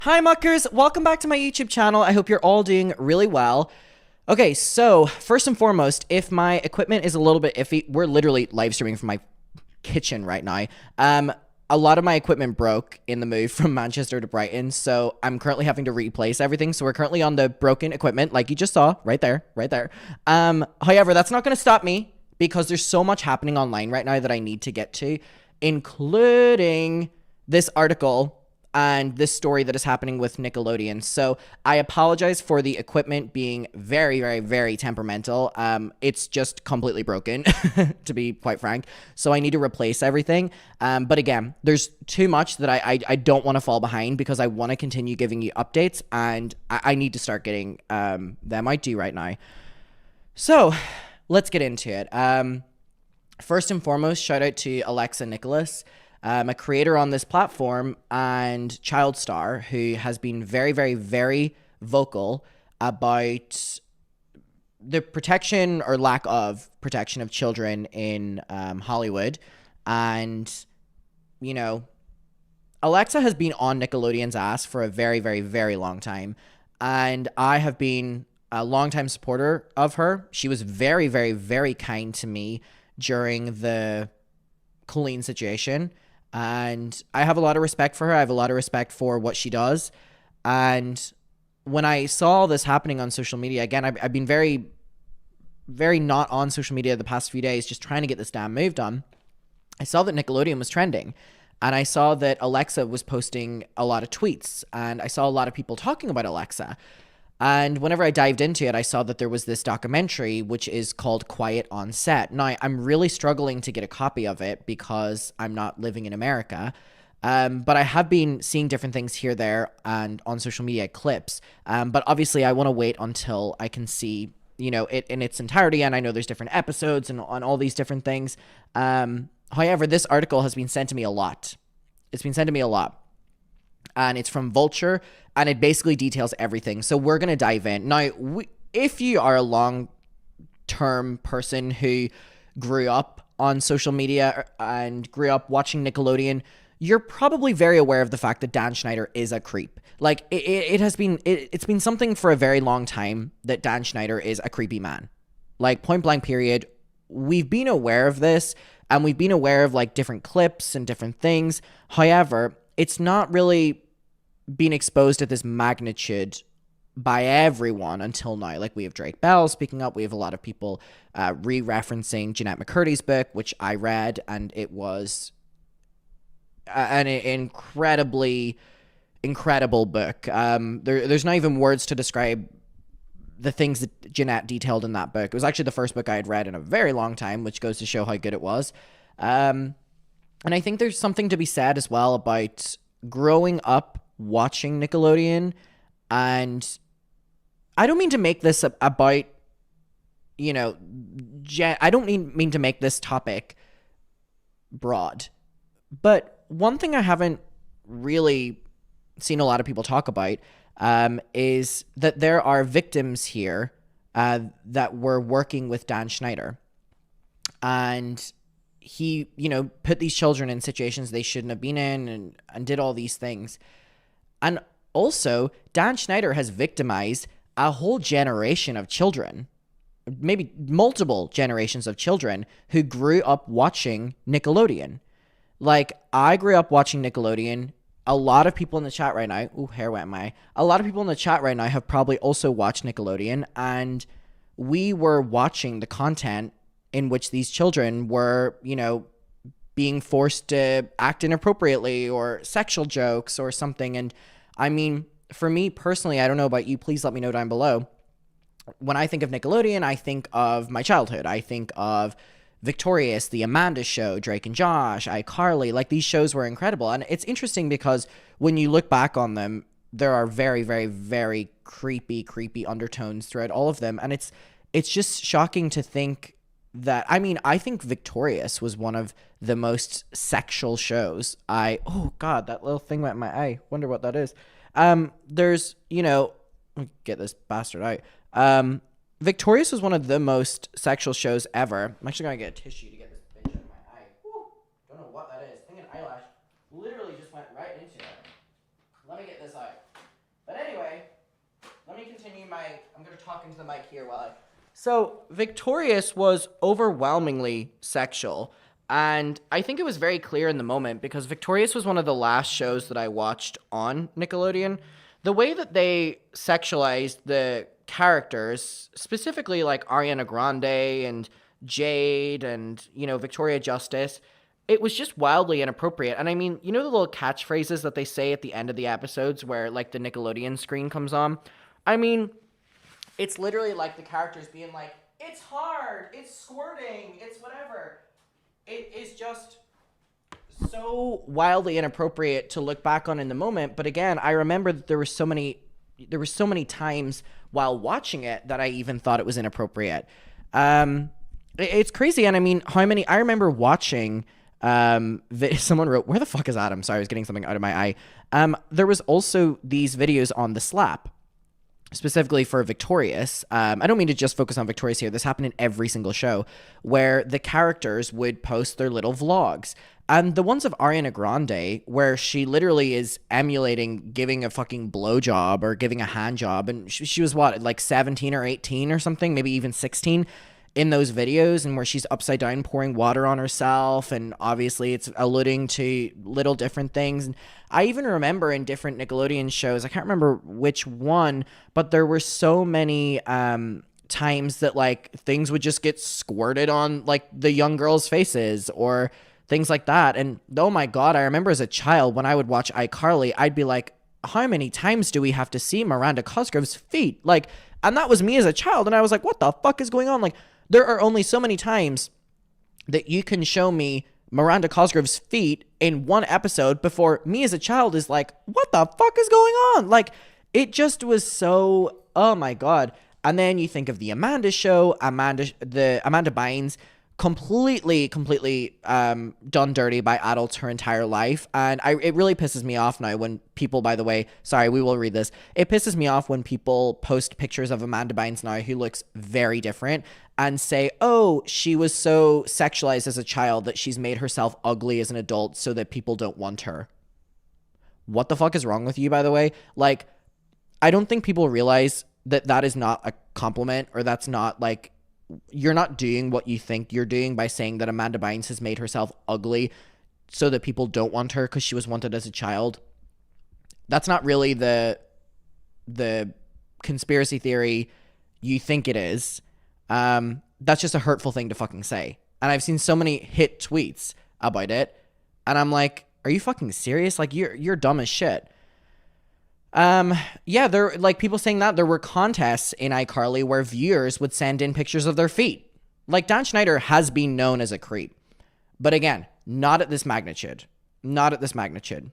Hi muckers, welcome back to my YouTube channel. I hope you're all doing really well. Okay, so first and foremost, if my equipment is a little bit iffy, we're literally live streaming from my kitchen right now. A lot of my equipment broke in the move from Manchester to Brighton, so I'm currently having to replace everything. So we're currently on the broken equipment, like you just saw, right there, right there. However, that's not going to stop me because there's so much happening online right now that I need to get to, including this article and this story that is happening with Nickelodeon. So I apologize for the equipment being very, very, very temperamental. It's just completely broken, to be quite frank. So I need to replace everything. But again, there's too much that I don't want to fall behind because I want to continue giving you updates, and I need to start getting them out to you right now. So let's get into it. First and foremost, shout out to Alexa Nicholas, a creator on this platform and child star who has been very, very, very vocal about the protection or lack of protection of children in Hollywood. And, you know, Alexa has been on Nickelodeon's ass for a very, very, very long time. And I have been a longtime supporter of her. She was very, very, very kind to me during the Colleen situation. And I have a lot of respect for her. I have a lot of respect for what she does. And when I saw this happening on social media, again, I've been very, very not on social media the past few days, just trying to get this damn move done. I saw that Nickelodeon was trending. And I saw that Alexa was posting a lot of tweets. And I saw a lot of people talking about Alexa. And whenever I dived into it, I saw that there was this documentary, which is called Quiet on Set. Now, I'm really struggling to get a copy of it because I'm not living in America. But I have been seeing different things here, there, and on social media clips. But obviously, I want to wait until I can see, it in its entirety. And I know there's different episodes and on all these different things. However, this article has been sent to me a lot. It's been sent to me a lot. And it's from Vulture, and it basically details everything. So we're going to dive in. Now, if you are a long-term person who grew up on social media and grew up watching Nickelodeon, you're probably very aware of the fact that Dan Schneider is a creep. Like, it's been something for a very long time that Dan Schneider is a creepy man. Like, point blank period. We've been aware of this, and we've been aware of, like, different clips and different things. However, it's not really been exposed at this magnitude by everyone until now. Like, we have Drake Bell speaking up. We have a lot of people re-referencing Jeanette McCurdy's book, which I read, and it was an incredibly incredible book. There's not even words to describe the things that Jeanette detailed in that book. It was actually the first book I had read in a very long time, which goes to show how good it was. And I think there's something to be said as well about growing up watching Nickelodeon. And I don't mean to make this about, I don't mean to make this topic broad. But one thing I haven't really seen a lot of people talk about is that there are victims here that were working with Dan Schneider. And he, put these children in situations they shouldn't have been in and did all these things. And also, Dan Schneider has victimized a whole generation of children, maybe multiple generations of children who grew up watching Nickelodeon. Like, I grew up watching Nickelodeon. A lot of people in the chat right now, ooh, hair wet my eye. A lot of people in the chat right now have probably also watched Nickelodeon, and we were watching the content in which these children were, being forced to act inappropriately or sexual jokes or something. And I mean, for me personally, I don't know about you, please let me know down below. When I think of Nickelodeon, I think of my childhood. I think of Victorious, The Amanda Show, Drake and Josh, iCarly. Like, these shows were incredible. And it's interesting because when you look back on them, there are very, very, very creepy undertones throughout all of them. And it's just shocking to think that, I mean, I think Victorious was one of the most sexual shows. Oh God, that little thing went in my eye. Wonder what that is. There's, let me get this bastard out. Victorious was one of the most sexual shows ever. I'm actually gonna get a tissue to get this bitch out of my eye. Whew. Don't know what that is. I think an eyelash literally just went right into it. Let me get this out. talking to the mic here while I... So, Victorious was overwhelmingly sexual. And I think it was very clear in the moment because Victorious was one of the last shows that I watched on Nickelodeon. The way that they sexualized the characters, specifically like Ariana Grande and Jade and, you know, Victoria Justice, it was just wildly inappropriate. And I mean, you know the little catchphrases that they say at the end of the episodes where like the Nickelodeon screen comes on? I mean, it's literally like the characters being like, it's hard, it's squirting, it's whatever. It is just so wildly inappropriate to look back on in the moment. But again, I remember that there were so many times while watching it that I even thought it was inappropriate. It's crazy. And I mean, I remember watching, someone wrote, where the fuck is Adam? Sorry, I was getting something out of my eye. There was also these videos on the slap, specifically for Victorious. I don't mean to just focus on Victorious here. This happened in every single show where the characters would post their little vlogs. And the ones of Ariana Grande, where she literally is emulating giving a fucking blowjob or giving a hand job. And she was what, like 17 or 18 or something, maybe even 16 in those videos, and where she's upside down pouring water on herself. And obviously it's alluding to little different things. And I even remember in different Nickelodeon shows, I can't remember which one, but there were so many times that like things would just get squirted on like the young girls' faces or things like that. And oh my God, I remember as a child when I would watch iCarly, I'd be like, how many times do we have to see Miranda Cosgrove's feet? Like, and that was me as a child. And I was like, what the fuck is going on? Like, there are only so many times that you can show me Miranda Cosgrove's feet in one episode before me as a child is like, what the fuck is going on? Like, it just was so, oh my God. And then you think of the Amanda show, Amanda Bynes, completely done dirty by adults her entire life. And it really pisses me off now when people, by the way, sorry, we will read this. It pisses me off when people post pictures of Amanda Bynes now who looks very different and say, oh, she was so sexualized as a child that she's made herself ugly as an adult so that people don't want her. What the fuck is wrong with you, by the way? Like, I don't think people realize that that is not a compliment, or that's not like, you're not doing what you think you're doing by saying that Amanda Bynes has made herself ugly so that people don't want her because she was wanted as a child. That's not really the conspiracy theory you think it is. That's just a hurtful thing to fucking say. And I've seen so many hit tweets about it, and I'm like, are you fucking serious? Like, you're dumb as shit. Yeah, there, like, people saying that there were contests in iCarly where viewers would send in pictures of their feet. Like, Dan Schneider has been known as a creep, but again, not at this magnitude. Not at this magnitude.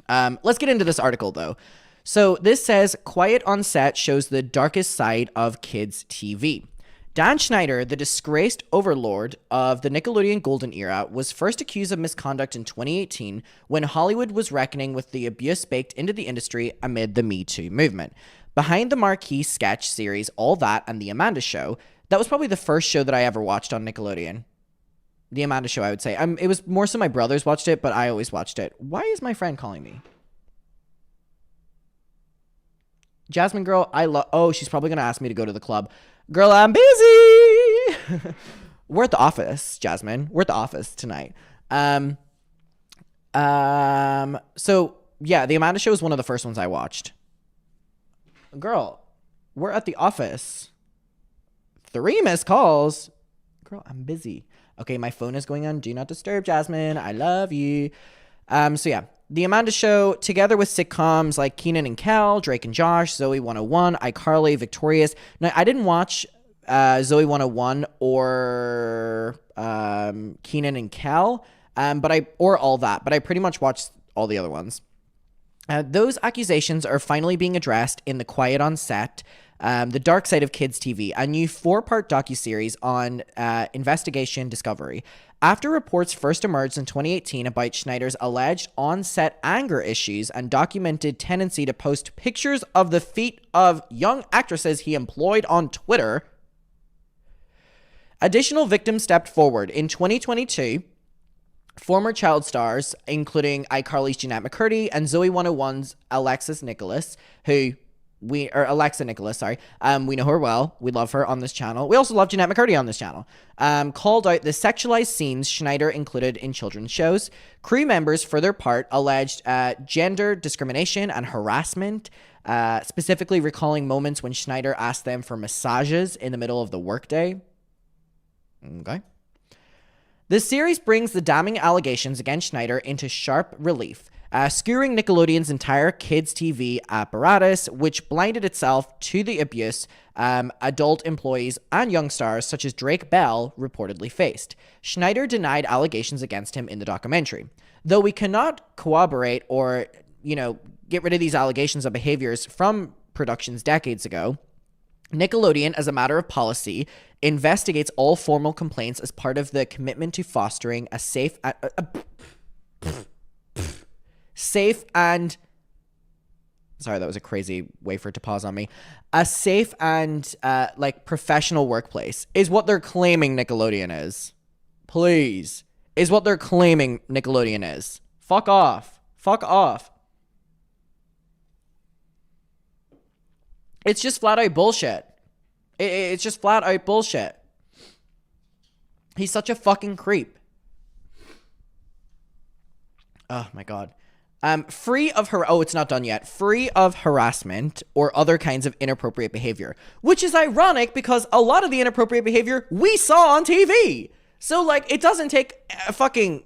Let's get into this article though. So this says, quiet on set shows the darkest side of kids' TV. Dan Schneider, the disgraced overlord of the Nickelodeon golden era, was first accused of misconduct in 2018 when Hollywood was reckoning with the abuse baked into the industry amid the Me Too movement. Behind the marquee sketch series All That and The Amanda Show, that was probably the first show that I ever watched on Nickelodeon. The Amanda Show, I would say. It was more so my brothers watched it, but I always watched it. Why is my friend calling me? Jasmine girl, oh, she's probably going to ask me to go to the club. Girl, I'm busy. We're at the office, Jasmine. We're at the office tonight. So yeah, The Amanda Show is one of the first ones I watched. Girl, we're at the office. 3 missed calls. Girl, I'm busy. Okay, my phone is going on Do Not Disturb, Jasmine. I love you. So yeah, The Amanda Show, together with sitcoms like Kenan and Kel, Drake and Josh, Zoe 101, iCarly, Victorious. Now, I didn't watch Zoe 101 or Kenan and Kel, or All That, but I pretty much watched all the other ones. Those accusations are finally being addressed in the Quiet on Set, The Dark Side of Kids TV, a new 4-part docuseries on investigation Discovery. After reports first emerged in 2018 about Schneider's alleged on-set anger issues and documented tendency to post pictures of the feet of young actresses he employed on Twitter, additional victims stepped forward. In 2022, former child stars, including iCarly's Jeanette McCurdy and Zoe 101's Alexis Nicholas, who or Alexa Nicholas, sorry. We know her well. We love her on this channel. We also love Jeanette McCurdy on this channel. Called out the sexualized scenes Schneider included in children's shows. Crew members, for their part, alleged gender discrimination and harassment, specifically recalling moments when Schneider asked them for massages in the middle of the workday. Okay. The series brings the damning allegations against Schneider into sharp relief, skewering Nickelodeon's entire kids' TV apparatus, which blinded itself to the abuse adult employees and young stars such as Drake Bell reportedly faced. Schneider denied allegations against him in the documentary. Though we cannot corroborate or, get rid of these allegations of behaviors from productions decades ago, Nickelodeon, as a matter of policy, investigates all formal complaints as part of the commitment to fostering a safe and sorry, that was a crazy way for it to pause on me. A safe and professional workplace is what they're claiming Nickelodeon is. Please. Is what they're claiming Nickelodeon is. Fuck off. Fuck off. It's just flat out bullshit. It's just flat out bullshit. He's such a fucking creep. Oh my god. Free of it's not done yet. Free of harassment or other kinds of inappropriate behavior, which is ironic because a lot of the inappropriate behavior we saw on TV. So it doesn't take the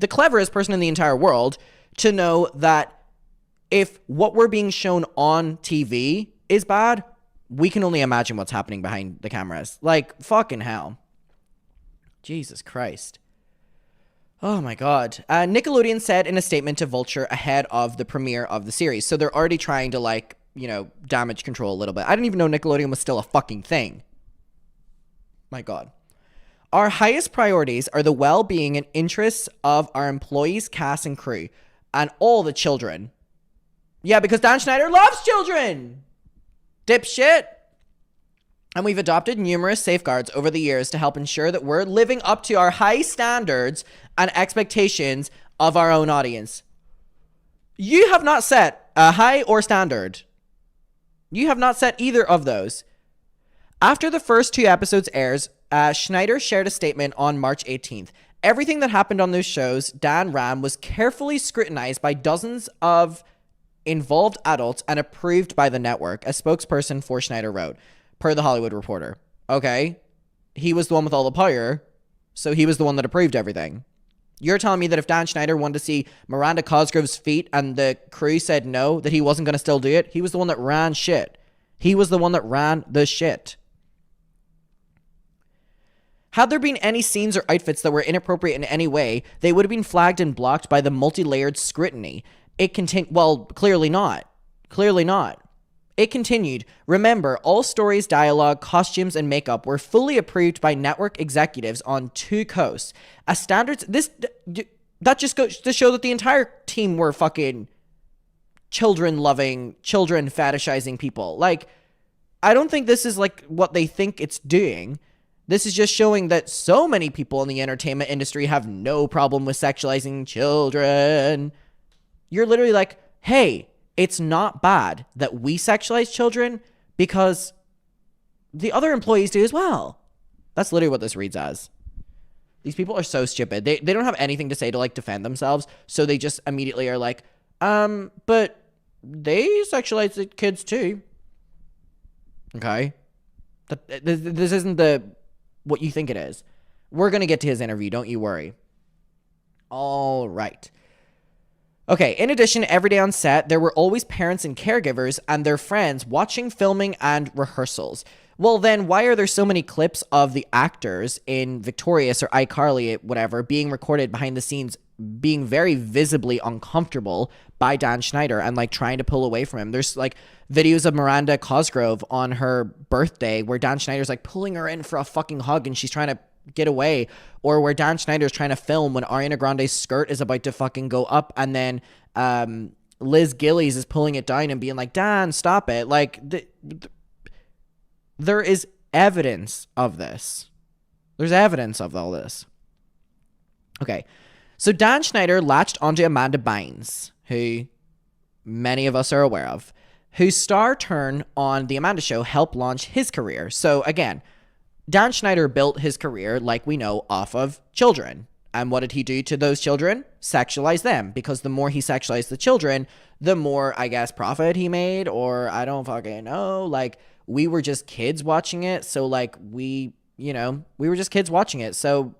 cleverest person in the entire world to know that if what we're being shown on TV is bad, we can only imagine what's happening behind the cameras. Fucking hell. Jesus Christ. Oh my god. Nickelodeon said in a statement to Vulture ahead of the premiere of the series. So they're already trying to damage control a little bit. I didn't even know Nickelodeon was still a fucking thing. My god. Our highest priorities are the well-being and interests of our employees, cast, and crew, and all the children. Yeah, because Dan Schneider loves children! Dipshit! And we've adopted numerous safeguards over the years to help ensure that we're living up to our high standards and expectations of our own audience. You have not set a high or standard. You have not set either of those. After the first 2 episodes airs, Schneider shared a statement on March 18th. Everything that happened on those shows Dan ran was carefully scrutinized by dozens of involved adults and approved by the network, a spokesperson for Schneider wrote, per The Hollywood Reporter. Okay, he was the one with all the power, so he was the one that approved everything. You're telling me that if Dan Schneider wanted to see Miranda Cosgrove's feet and the crew said no, that he wasn't going to still do it? He was the one that ran shit. He was the one that ran the shit. Had there been any scenes or outfits that were inappropriate in any way, they would have been flagged and blocked by the multi-layered scrutiny. Clearly not. Clearly not. It continued, remember, all stories, dialogue, costumes, and makeup were fully approved by network executives on 2 coasts. That just goes to show that the entire team were fucking children-loving, children-fetishizing people. I don't think this is what they think it's doing. This is just showing that so many people in the entertainment industry have no problem with sexualizing children. You're literally hey, it's not bad that we sexualize children because the other employees do as well. That's literally what this reads as. These people are so stupid. They don't have anything to say to defend themselves, so they just immediately are but they sexualize the kids too. Okay? This isn't what you think it is. We're going to get to his interview, don't you worry. All right. Okay, in addition, every day on set, there were always parents and caregivers and their friends watching filming and rehearsals. Well, then why are there so many clips of the actors in Victorious or iCarly, whatever, being recorded behind the scenes, being very visibly uncomfortable by Dan Schneider and trying to pull away from him? There's videos of Miranda Cosgrove on her birthday where Dan Schneider's pulling her in for a fucking hug and she's trying to get away, or where Dan Schneider's trying to film when Ariana Grande's skirt is about to fucking go up and then Liz Gillies is pulling it down and being Dan, stop it. There is evidence of this. There's evidence of all this. Okay, so Dan Schneider latched onto Amanda Bynes, who many of us are aware of, whose star turn on The Amanda Show helped launch his career. So again, Dan Schneider built his career, like we know, off of children. And what did he do to those children? Sexualize them. Because the more he sexualized the children, the more, I guess, profit he made. Or I don't fucking know. Like, we were just kids watching it. So, like, we were just kids watching it. So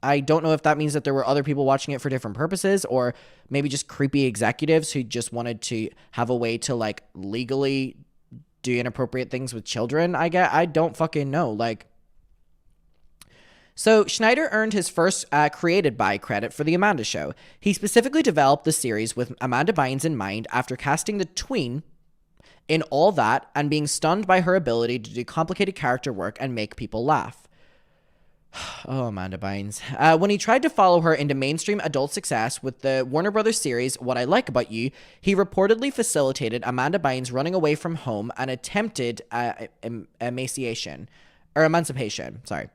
I don't know if that means that there were other people watching it for different purposes, or maybe just creepy executives who just wanted to have a way to, like, legally do inappropriate things with children. I don't fucking know. Like, so Schneider earned his first created by credit for The Amanda Show. He specifically developed the series with Amanda Bynes in mind after casting the tween in All That and being stunned by her ability to do complicated character work and make people laugh. Oh, Amanda Bynes. When he tried to follow her into mainstream adult success with the Warner Brothers series What I Like About You, he reportedly facilitated Amanda Bynes running away from home and attempted emancipation. Sorry.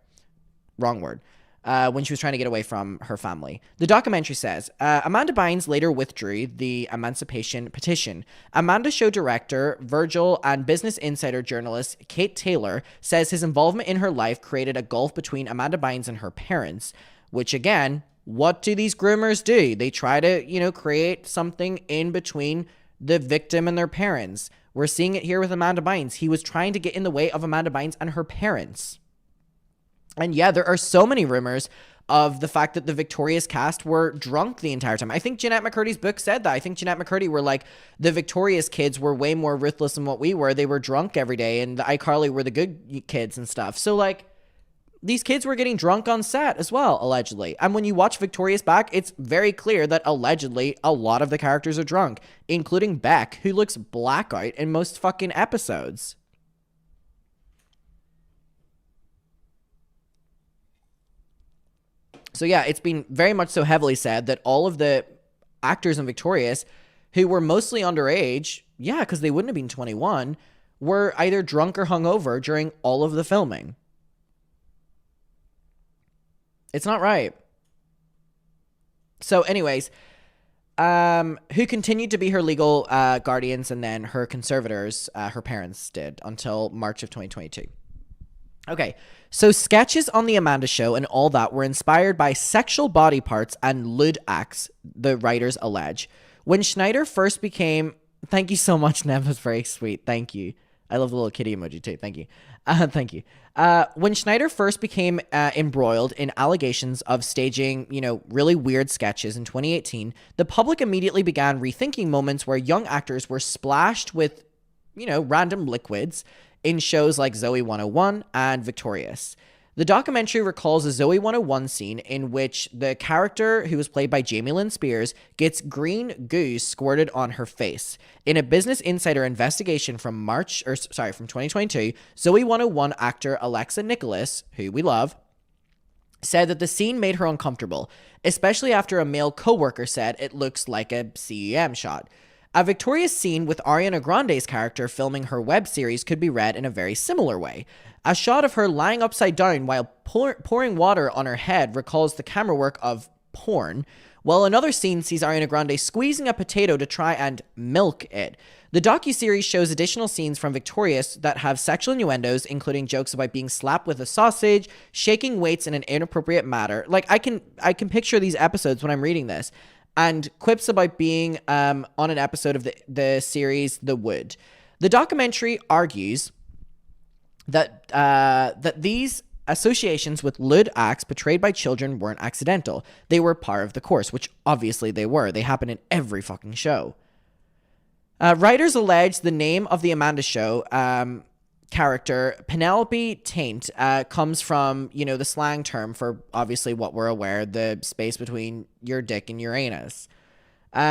Wrong word. When she was trying to get away from her family. The documentary says, Amanda Bynes later withdrew the emancipation petition. Amanda Show director, Virgil, and Business Insider journalist Kate Taylor says his involvement in her life created a gulf between Amanda Bynes and her parents, which again, what do these groomers do? They try to, create something in between the victim and their parents. We're seeing it here with Amanda Bynes. He was trying to get in the way of Amanda Bynes and her parents. And yeah, there are so many rumors of the fact that the Victorious cast were drunk the entire time. I think Jeanette McCurdy's book said that. I think Jeanette McCurdy were like, the Victorious kids were way more ruthless than what we were. They were drunk every day, and the iCarly were the good kids and stuff. So, like, these kids were getting drunk on set as well, allegedly. And when you watch Victorious back, it's very clear that allegedly a lot of the characters are drunk, including Beck, who looks blackout in most fucking episodes. So yeah, it's been very much so heavily said that all of the actors in Victorious who were mostly underage, yeah, because they wouldn't have been 21, were either drunk or hungover during all of the filming. It's not right. So anyways, who continued to be her legal guardians, and then her conservators, her parents did, until March of 2022. Okay, so sketches on The Amanda Show and All That were inspired by sexual body parts and lewd acts, the writers allege. When Schneider first became... Thank you so much, Nev. That's very sweet. Thank you. I love the little kitty emoji too. Thank you. Thank you. When Schneider first became embroiled in allegations of staging, really weird sketches in 2018, the public immediately began rethinking moments where young actors were splashed with, random liquids in shows like Zoe 101 and Victorious. The documentary recalls a Zoe 101 scene in which the character, who was played by Jamie Lynn Spears, gets green goo squirted on her face. In a Business Insider investigation from 2022, Zoe 101 actor Alexa Nicholas, who we love, said that the scene made her uncomfortable, especially after a male coworker said it looks like a CEM shot. A Victorious scene with Ariana Grande's character filming her web series could be read in a very similar way. A shot of her lying upside down while pouring water on her head recalls the camera work of porn, while another scene sees Ariana Grande squeezing a potato to try and milk it. The docuseries shows additional scenes from Victorious that have sexual innuendos, including jokes about being slapped with a sausage, shaking weights in an inappropriate manner. Like, I can picture these episodes when I'm reading this. And quips about being on an episode of the series The Wood. The documentary argues that these associations with lewd acts portrayed by children weren't accidental. They were part of the course, which obviously they were. They happen in every fucking show. Writers allege the name of The Amanda Show character, Penelope Taint, comes from, the slang term for, obviously, what we're aware, the space between your dick and your anus.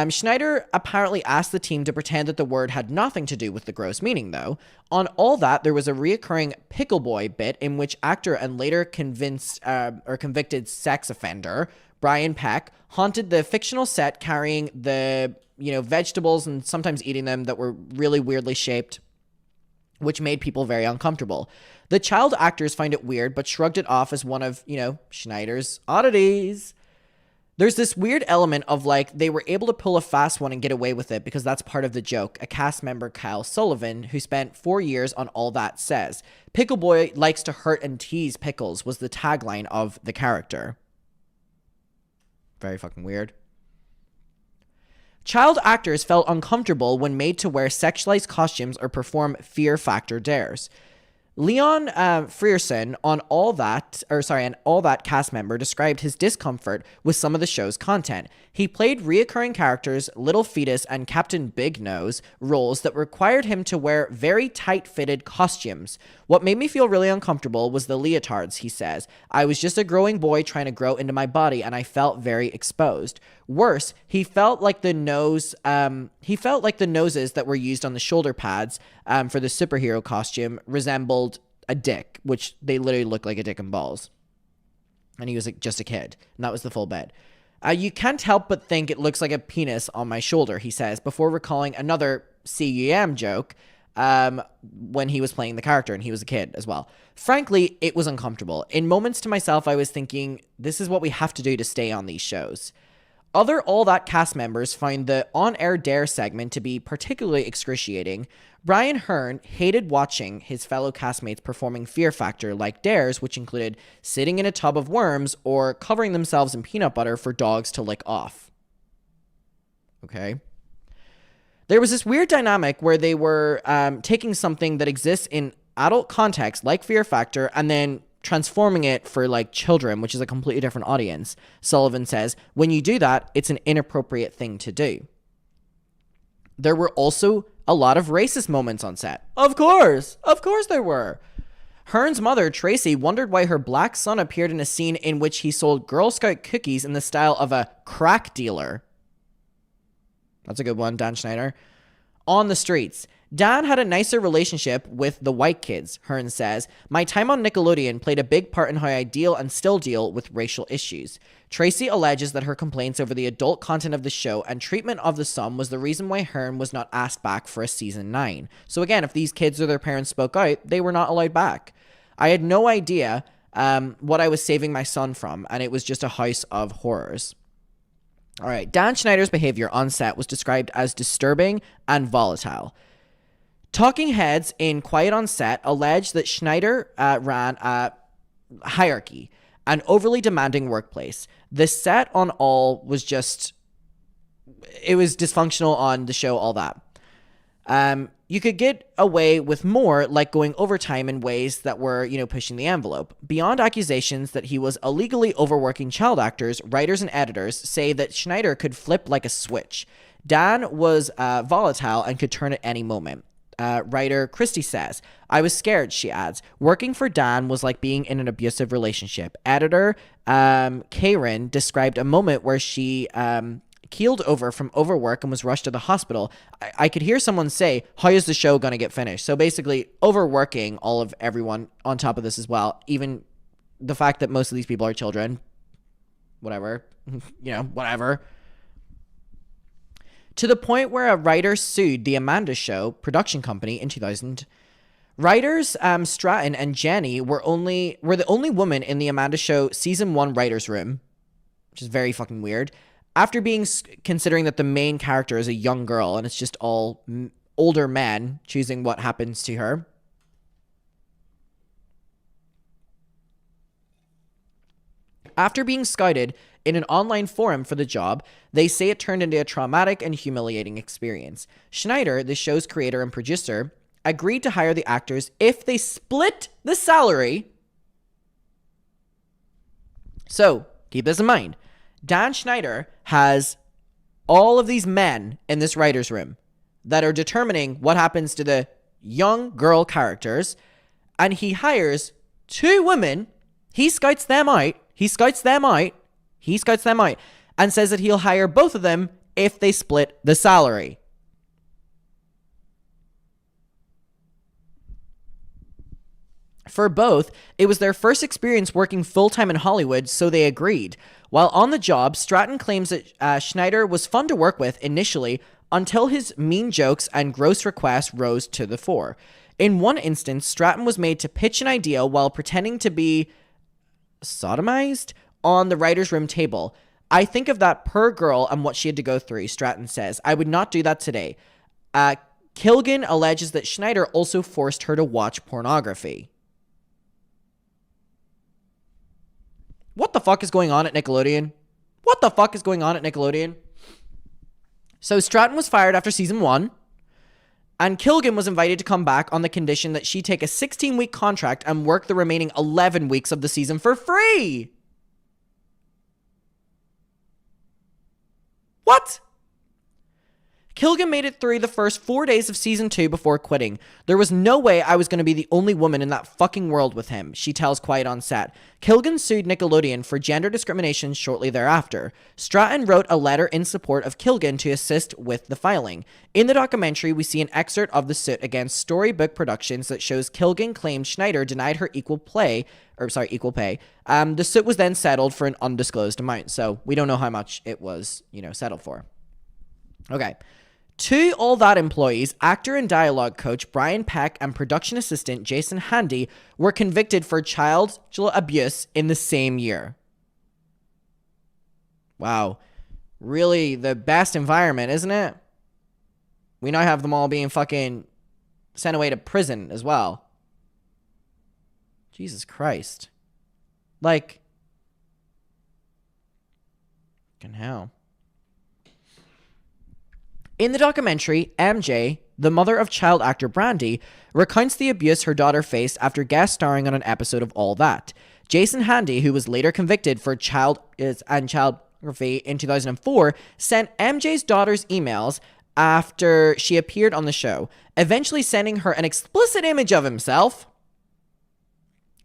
Schneider apparently asked the team to pretend that the word had nothing to do with the gross meaning, though. On All That, there was a reoccurring pickle boy bit in which actor and later convicted sex offender Brian Peck haunted the fictional set carrying the, vegetables and sometimes eating them that were really weirdly shaped, which made people very uncomfortable. The child actors find it weird, but shrugged it off as one of, Schneider's oddities. There's this weird element of like they were able to pull a fast one and get away with it because that's part of the joke. A cast member, Kyle Sullivan, who spent 4 years on All That, says, "Pickle Boy likes to hurt and tease Pickles" was the tagline of the character. Very fucking weird. Child actors felt uncomfortable when made to wear sexualized costumes or perform fear factor dares. Leon Frierson on All That, an All That cast member, described his discomfort with some of the show's content. He played reoccurring characters, Little Fetus and Captain Big Nose, roles that required him to wear very tight-fitted costumes. What made me feel really uncomfortable was the leotards, he says. I was just a growing boy trying to grow into my body, and I felt very exposed. Worse, he felt like the noses that were used on the shoulder pads for the superhero costume resembled a dick, which they literally looked like a dick and balls. And he was just a kid, and that was the full bit. You can't help but think it looks like a penis on my shoulder, he says, before recalling another CUM joke when he was playing the character and he was a kid as well. Frankly, it was uncomfortable. In moments to myself, I was thinking, this is what we have to do to stay on these shows. Other All That cast members find the on-air dare segment to be particularly excruciating. Brian Hearn hated watching his fellow castmates performing fear factor like dares, which included sitting in a tub of worms or covering themselves in peanut butter for dogs to lick off. Okay. There was this weird dynamic where they were taking something that exists in adult context, like fear factor, and then transforming it for like children, which is a completely different audience. Sullivan says, when you do that, it's an inappropriate thing to do. There were also a lot of racist moments on set. Of course there were. Hearn's mother, Tracy, wondered why her black son appeared in a scene in which he sold Girl Scout cookies in the style of a crack dealer. That's a good one, Dan Schneider. On the streets. Dan had a nicer relationship with the white kids, Hearn says. My time on Nickelodeon played a big part in how I deal and still deal with racial issues. Tracy alleges that her complaints over the adult content of the show and treatment of the son was the reason why Hearn was not asked back for a season 9. So again, if these kids or their parents spoke out, they were not allowed back. I had no idea what I was saving my son from, and it was just a house of horrors. All right, Dan Schneider's behavior on set was described as disturbing and volatile. Talking heads in Quiet on Set alleged that Schneider ran a hierarchy, an overly demanding workplace. The set on All was it was dysfunctional on the show All That. You could get away with more, like going overtime in ways that were, pushing the envelope. Beyond accusations that he was illegally overworking child actors, writers and editors say that Schneider could flip like a switch. Dan was volatile and could turn at any moment. Writer Christy says, I was scared, she adds. Working for Dan was like being in an abusive relationship. Editor Karen described a moment where she keeled over from overwork and was rushed to the hospital. I could hear someone say, how is the show going to get finished? So basically overworking all of everyone on top of this as well. Even the fact that most of these people are children. Whatever. Whatever. To the point where a writer sued the Amanda Show production company in 2000. Writers Stratton and Jenny were the only women in the Amanda Show season 1 writers room, which is very fucking weird. After considering that the main character is a young girl and it's just all older men choosing what happens to her. After being scouted in an online forum for the job, they say it turned into a traumatic and humiliating experience. Schneider, the show's creator and producer, agreed to hire the actors if they split the salary. So, keep this in mind. Dan Schneider has all of these men in this writer's room that are determining what happens to the young girl characters, and he hires 2 women. He scouts them out, and says that he'll hire both of them if they split the salary. For both, it was their first experience working full-time in Hollywood, so they agreed. While on the job, Stratton claims that Schneider was fun to work with initially until his mean jokes and gross requests rose to the fore. In one instance, Stratton was made to pitch an idea while pretending to be sodomized on the writer's room table. I think of that poor girl and what she had to go through, Stratton says. I would not do that today. Kilgan alleges that Schneider also forced her to watch pornography. What the fuck is going on at Nickelodeon? What the fuck is going on at Nickelodeon? So Stratton was fired after season 1, and Kilgan was invited to come back on the condition that she take a 16-week contract and work the remaining 11 weeks of the season for free. What? Kilgan made it through the first 4 days of season 2 before quitting. There was no way I was going to be the only woman in that fucking world with him, she tells Quiet on Set. Kilgan sued Nickelodeon for gender discrimination shortly thereafter. Stratton wrote a letter in support of Kilgan to assist with the filing. In the documentary, we see an excerpt of the suit against Storybook Productions that shows Kilgan claimed Schneider denied her equal pay. The suit was then settled for an undisclosed amount, so we don't know how much it was, settled for. Okay. Two All That employees, actor and dialogue coach Brian Peck and production assistant Jason Handy, were convicted for child abuse in the same year. Wow. Really the best environment, isn't it? We now have them all being fucking sent away to prison as well. Jesus Christ. Like, fucking hell. In the documentary, MJ, the mother of child actor Brandy, recounts the abuse her daughter faced after guest starring on an episode of All That. Jason Handy, who was later convicted for child pornography in 2004, sent MJ's daughter's emails after she appeared on the show, eventually sending her an explicit image of himself.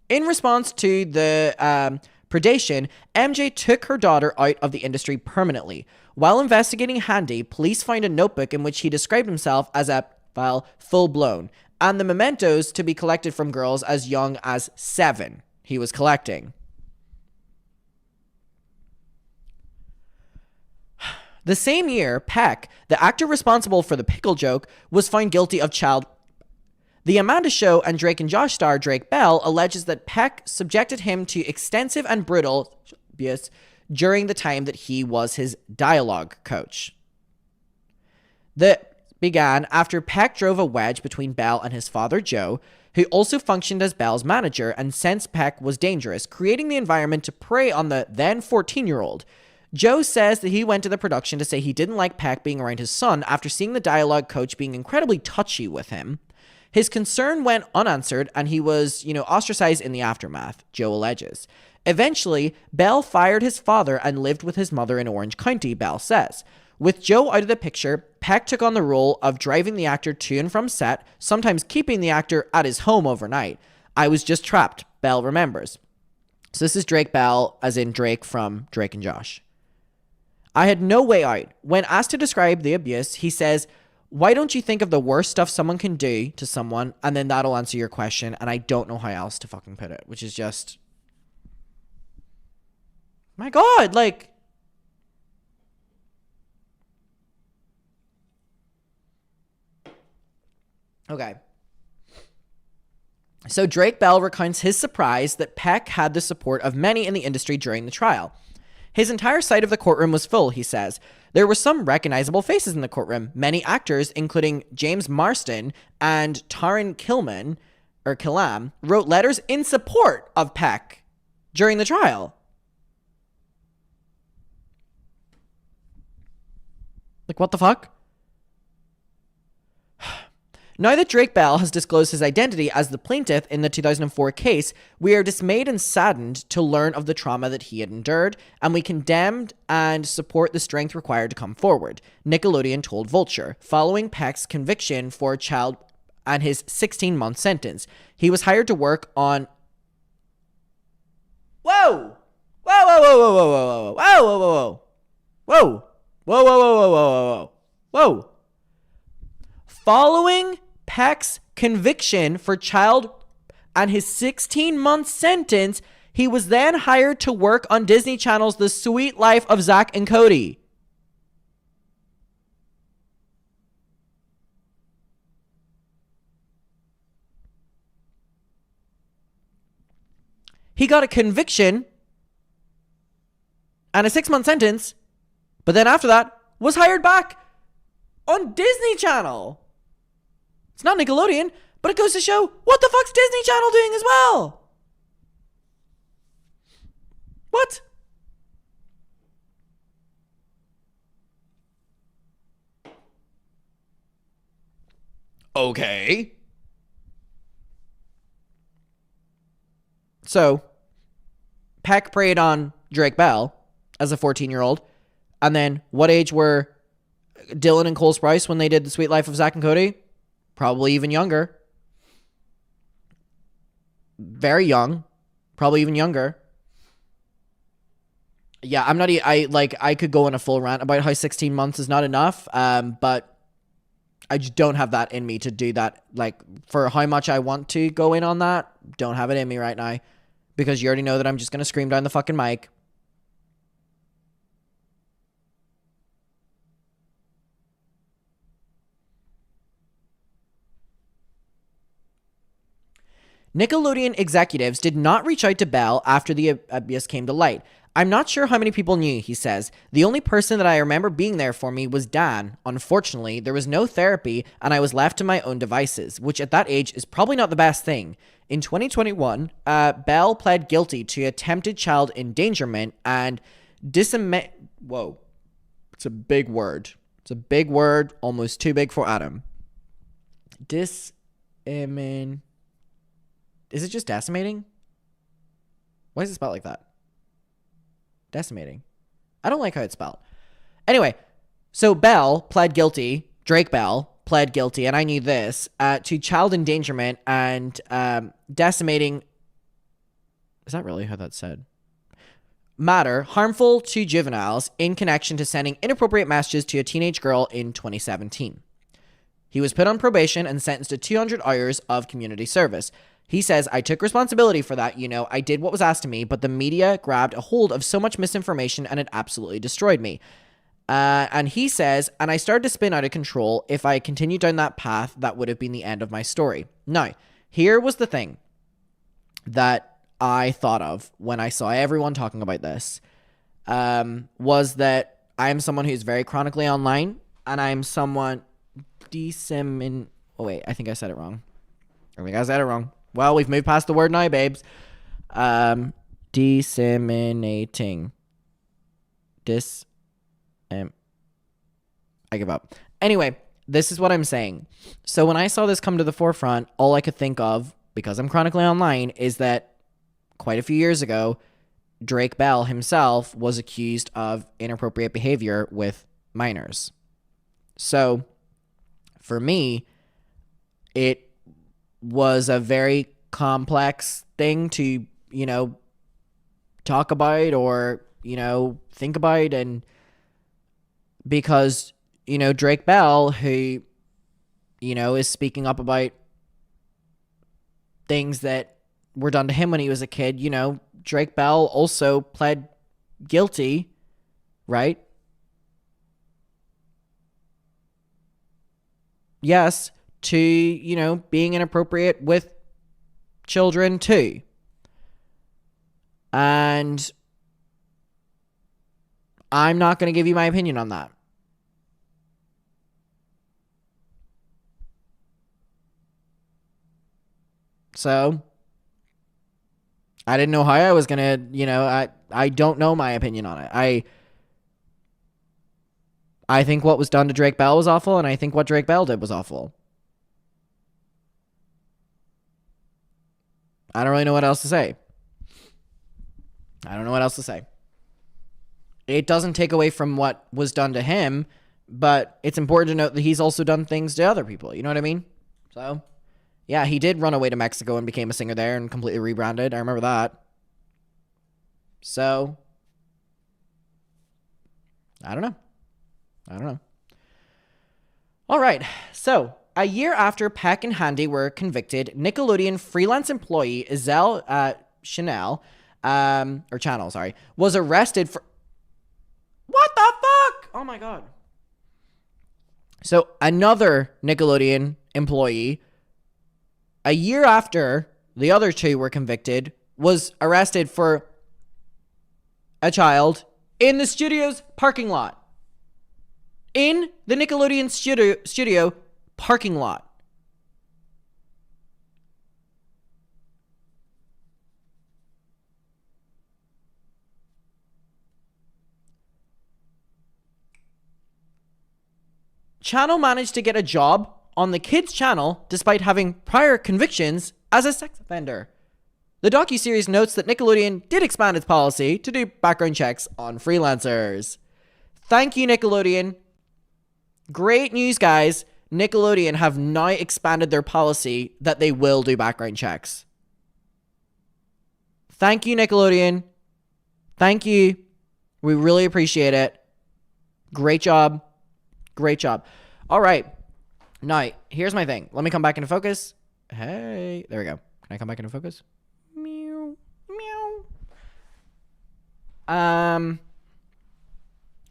In response to the predation, MJ took her daughter out of the industry permanently. While investigating Handy, police find a notebook in which he described himself as a, full-blown, and the mementos to be collected from girls as young as 7 he was collecting. The same year, Peck, the actor responsible for the pickle joke, was found guilty of child. The Amanda Show and Drake and Josh star Drake Bell alleges that Peck subjected him to extensive and brutal abuse during the time that he was his dialogue coach. That began after Peck drove a wedge between Bell and his father Joe, who also functioned as Bell's manager and sensed Peck was dangerous, creating the environment to prey on the then 14-year-old. Joe says that he went to the production to say he didn't like Peck being around his son after seeing the dialogue coach being incredibly touchy with him. His concern went unanswered and he was, ostracized in the aftermath, Joe alleges. Eventually, Bell fired his father and lived with his mother in Orange County, Bell says. With Joe out of the picture, Peck took on the role of driving the actor to and from set, sometimes keeping the actor at his home overnight. I was just trapped, Bell remembers. So this is Drake Bell, as in Drake from Drake and Josh. I had no way out. When asked to describe the abuse, he says, "Why don't you think of the worst stuff someone can do to someone, and then that'll answer your question," and I don't know how else to fucking put it, which is just... My God, like... Okay. So Drake Bell recounts his surprise that Peck had the support of many in the industry during the trial. His entire side of the courtroom was full, he says. There were some recognizable faces in the courtroom. Many actors, including James Marston and Taran Killam, wrote letters in support of Peck during the trial. Like, what the fuck? Now that Drake Bell has disclosed his identity as the plaintiff in the 2004 case, we are dismayed and saddened to learn of the trauma that he had endured, and we condemn and support the strength required to come forward, Nickelodeon told Vulture, following Peck's conviction for child and his 16-month sentence. He was hired to work on... Whoa! Whoa, whoa, whoa, whoa, whoa, whoa, whoa, whoa, whoa, whoa, whoa, whoa, whoa, whoa, whoa, whoa, whoa, whoa. Following Peck's conviction for child and his 16-month sentence, he was then hired to work on Disney Channel's The Sweet Life of Zack and Cody. He got a conviction and a 6-month sentence, but then after that was hired back on Disney Channel. It's not Nickelodeon, but it goes to show what the fuck's Disney Channel doing as well? What? Okay. So, Peck preyed on Drake Bell as a 14-year-old. And then what age were Dylan and Cole Sprice when they did The Sweet Life of Zack and Cody? Probably even younger. Very young. Probably even younger. Yeah, I could go on a full rant about how 16 months is not enough. But I just don't have that in me to do that. Like, for how much I want to go in on that, don't have it in me right now. Because you already know that I'm just going to scream down the fucking mic. Nickelodeon executives did not reach out to Bell after the abuse came to light. I'm not sure how many people knew, he says. The only person that I remember being there for me was Dan. Unfortunately, there was no therapy and I was left to my own devices, which at that age is probably not the best thing. In 2021, Bell pled guilty to attempted child endangerment and Whoa. It's a big word. It's a big word, almost too big for Adam. Dissemin... Is it just decimating? Why is it spelled like that? Decimating. I don't like how it's spelled. Anyway, so Bell pled guilty, Drake Bell pled guilty, and I knew this, to child endangerment and decimating. Is that really how that's said? Matter harmful to juveniles in connection to sending inappropriate messages to a teenage girl in 2017. He was put on probation and sentenced to 200 hours of community service. He says, I took responsibility for that. I did what was asked of me, but the media grabbed a hold of so much misinformation and it absolutely destroyed me. And he says, and I started to spin out of control. If I continued down that path, that would have been the end of my story. Now, here was the thing that I thought of when I saw everyone talking about this, was that I am someone who's very chronically online, and I'm someone Oh, wait, I think I said it wrong. Well, we've moved past the word now, babes. Disseminating. I give up. Anyway, this is what I'm saying. So when I saw this come to the forefront, all I could think of, because I'm chronically online, is that quite a few years ago, Drake Bell himself was accused of inappropriate behavior with minors. So for me, it was a very complex thing to, talk about or, think about. And because, Drake Bell, who, is speaking up about things that were done to him when he was a kid, Drake Bell also pled guilty, right? Yes, to, being inappropriate with children too. And I'm not going to give you my opinion on that. So, I didn't know how I was going to, I don't know my opinion on it. I think what was done to Drake Bell was awful, and I think what Drake Bell did was awful. I don't really know what else to say. I don't know what else to say. It doesn't take away from what was done to him, but it's important to note that he's also done things to other people. You know what I mean? So, yeah, he did run away to Mexico and became a singer there and completely rebranded. I remember that. So, I don't know. All right. So, a year after Peck and Handy were convicted, Nickelodeon freelance employee Izelle Channel was arrested for... What the fuck? Oh my god. So, another Nickelodeon employee, a year after the other two were convicted, was arrested for a child in the studio's parking lot. In the Nickelodeon studio parking lot. Channel managed to get a job on the kids' channel despite having prior convictions as a sex offender. The docuseries notes that Nickelodeon did expand its policy to do background checks on freelancers. Thank you, Nickelodeon. Great news, guys. Nickelodeon have now expanded their policy that they will do background checks. Thank you, Nickelodeon. Thank you. We really appreciate it. Great job. Great job. All right. Now, here's my thing. Let me come back into focus. Hey, there we go. Can I come back into focus? Meow. Meow.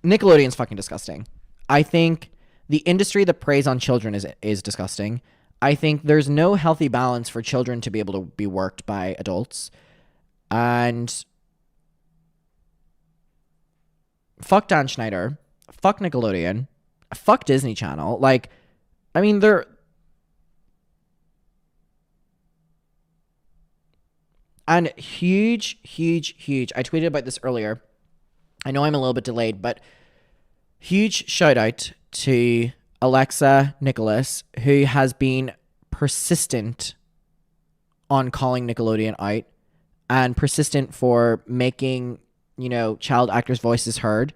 Nickelodeon's fucking disgusting. I think the industry that preys on children is disgusting. I think there's no healthy balance for children to be able to be worked by adults. And fuck Dan Schneider. Fuck Nickelodeon. Fuck Disney Channel. Like, I mean, they're... And huge. I tweeted about this earlier. I know I'm a little bit delayed, but huge shout out to Alexa Nicholas, who has been persistent on calling Nickelodeon out and persistent for making, child actors' voices heard.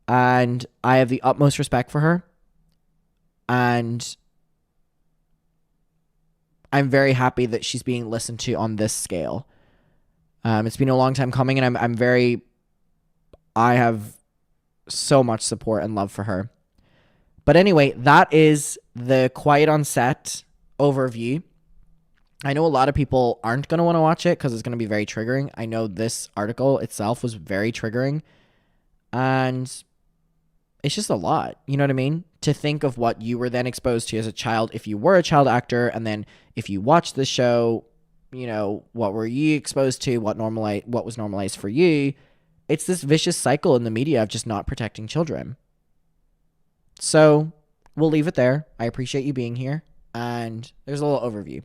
And I have the utmost respect for her. And I'm very happy that she's being listened to on this scale. It's been a long time coming, and I have so much support and love for her. But anyway, that is the Quiet on Set overview. I know a lot of people aren't going to want to watch it because it's going to be very triggering. I know this article itself was very triggering. And it's just a lot, you know what I mean? To think of what you were then exposed to as a child, if you were a child actor, and then if you watched the show, what were you exposed to? What was normalized for you? It's this vicious cycle in the media of just not protecting children. So we'll leave it there. I appreciate you being here, and there's a little overview.